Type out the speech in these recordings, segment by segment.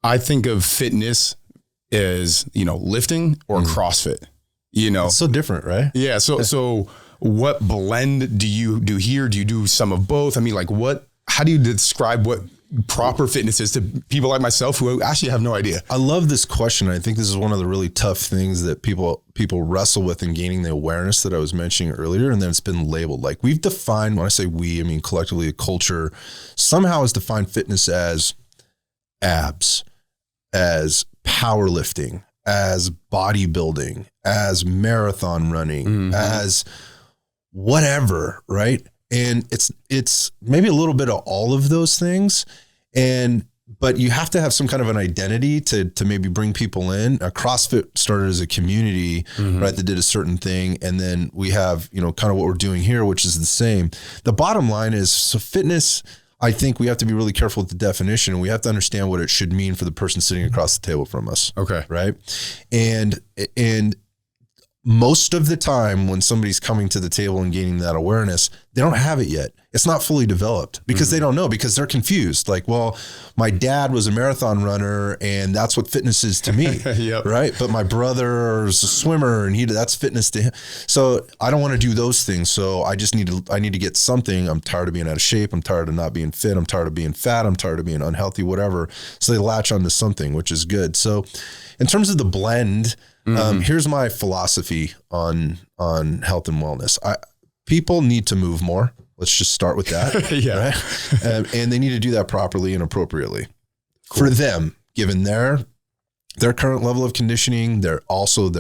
I think of fitness as, lifting or CrossFit, It's so different, right? Yeah. So what blend do you do here? Do you do some of both? I mean, how do you describe what proper fitness is to people like myself who actually have no idea? I love this question. I think this is one of the really tough things that people wrestle with in gaining the awareness that I was mentioning earlier. And then it's been labeled. Like, we've defined, when I say we, I mean collectively a culture somehow has defined fitness as abs, as powerlifting, as bodybuilding, as marathon running, as whatever, right? And it's maybe a little bit of all of those things. But you have to have some kind of an identity to maybe bring people in. CrossFit started as a community, right, that did a certain thing. And then we have, kind of what we're doing here, which is the same. The bottom line is, so fitness, I think we have to be really careful with the definition, and we have to understand what it should mean for the person sitting across the table from us. Okay. Right. And most of the time when somebody's coming to the table and gaining that awareness, they don't have it yet. It's not fully developed because they don't know, because they're confused. Like, well, my dad was a marathon runner and that's what fitness is to me. Yep. Right. But my brother is a swimmer and that's fitness to him. So I don't want to do those things. So I need to get something. I'm tired of being out of shape. I'm tired of not being fit. I'm tired of being fat. I'm tired of being unhealthy, whatever. So they latch onto something, which is good. So in terms of the blend, here's my philosophy on health and wellness. People need to move more. Let's just start with that. Yeah. Right? And they need to do that properly and appropriately for them, given their current level of conditioning, their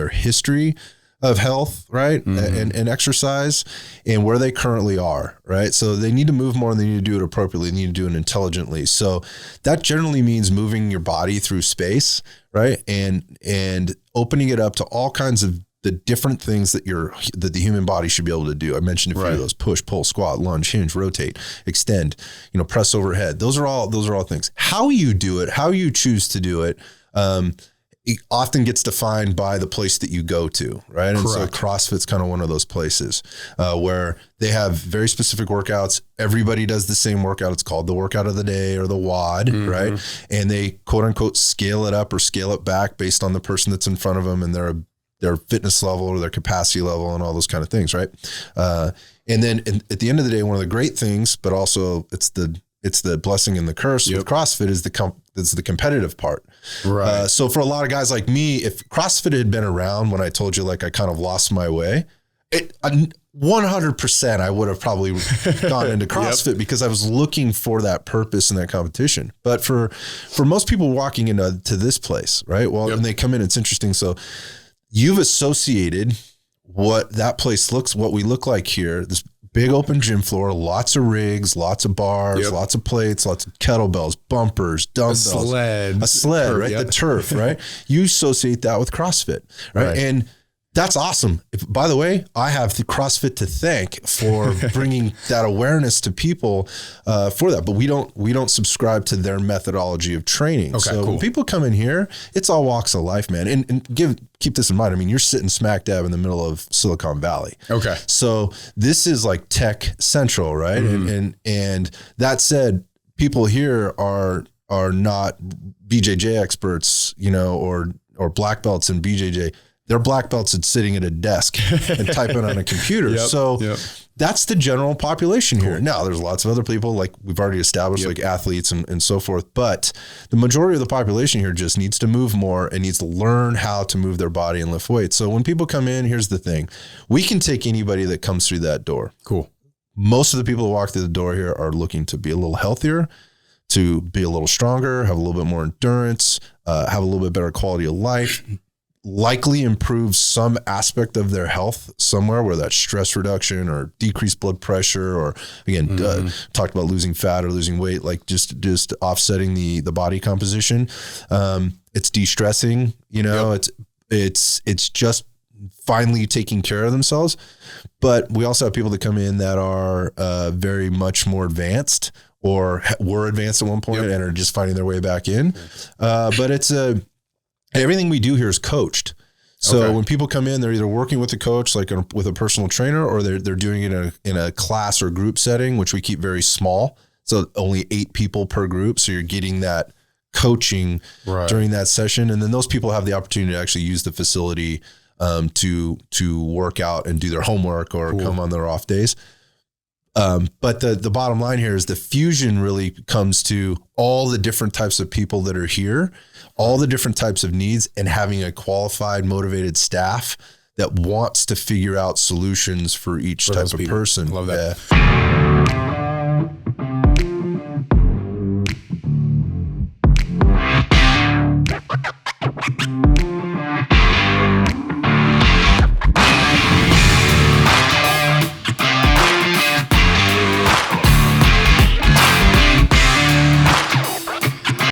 history of health, right? And exercise, and where they currently are, right? So they need to move more, and they need to do it appropriately. They need to do it intelligently. So that generally means moving your body through space, right? And opening it up to all kinds of the different things that the human body should be able to do. I mentioned a few of those: push, pull, squat, lunge, hinge, rotate, extend, press overhead. Those are all things. How you do it, how you choose to do it, it often gets defined by the place that you go to, right? And so CrossFit's kind of one of those places where they have very specific workouts. Everybody does the same workout. It's called the workout of the day or the WOD, right? And they quote unquote scale it up or scale it back based on the person that's in front of them and their fitness level or their capacity level and all those kind of things, right? And then at the end of the day, one of the great things, but also it's the blessing and the curse with CrossFit is the competitive part. Right. So for a lot of guys like me, if CrossFit had been around when I told you, like, I kind of lost my way, 100% I would have probably gone into CrossFit because I was looking for that purpose and that competition. But for most people walking into this place, right? Well, when they come in, it's interesting. So you've associated what that place what we look like here, this big open gym floor, lots of rigs, lots of bars, lots of plates, lots of kettlebells, bumpers, dumbbells, a sled, turf, right? The turf, right? You associate that with CrossFit, right? And that's awesome. By the way, I have the CrossFit to thank for bringing that awareness to people for that. But we don't subscribe to their methodology of training. Okay, so when people come in here, it's all walks of life, man. And keep this in mind. I mean, you're sitting smack dab in the middle of Silicon Valley. Okay. So this is like tech central, right? And that said, people here are not BJJ experts, or black belts in BJJ. They're black belts that's sitting at a desk and typing on a computer. That's the general population here. Now, there's lots of other people, like we've already established, like athletes and so forth. But the majority of the population here just needs to move more and needs to learn how to move their body and lift weights. So when people come in, here's the thing. We can take anybody that comes through that door. Cool. Most of the people that walk through the door here are looking to be a little healthier, to be a little stronger, have a little bit more endurance, have a little bit better quality of life, likely improve some aspect of their health somewhere, where that's stress reduction or decreased blood pressure, or again, talked about losing fat or losing weight, like just offsetting the body composition. It's de-stressing, it's just finally taking care of themselves. But we also have people that come in that are very much more advanced or were advanced at one point and are just finding their way back in. But everything we do here is coached. So when people come in, they're either working with a coach, like with a personal trainer, or they're doing it in a class or group setting, which we keep very small. So only 8 people per group. So you're getting that coaching during that session. And then those people have the opportunity to actually use the facility to work out and do their homework or come on their off days. But the bottom line here is the fusion really comes to all the different types of people that are here, all the different types of needs, and having a qualified, motivated staff that wants to figure out solutions for each type of person. Love that.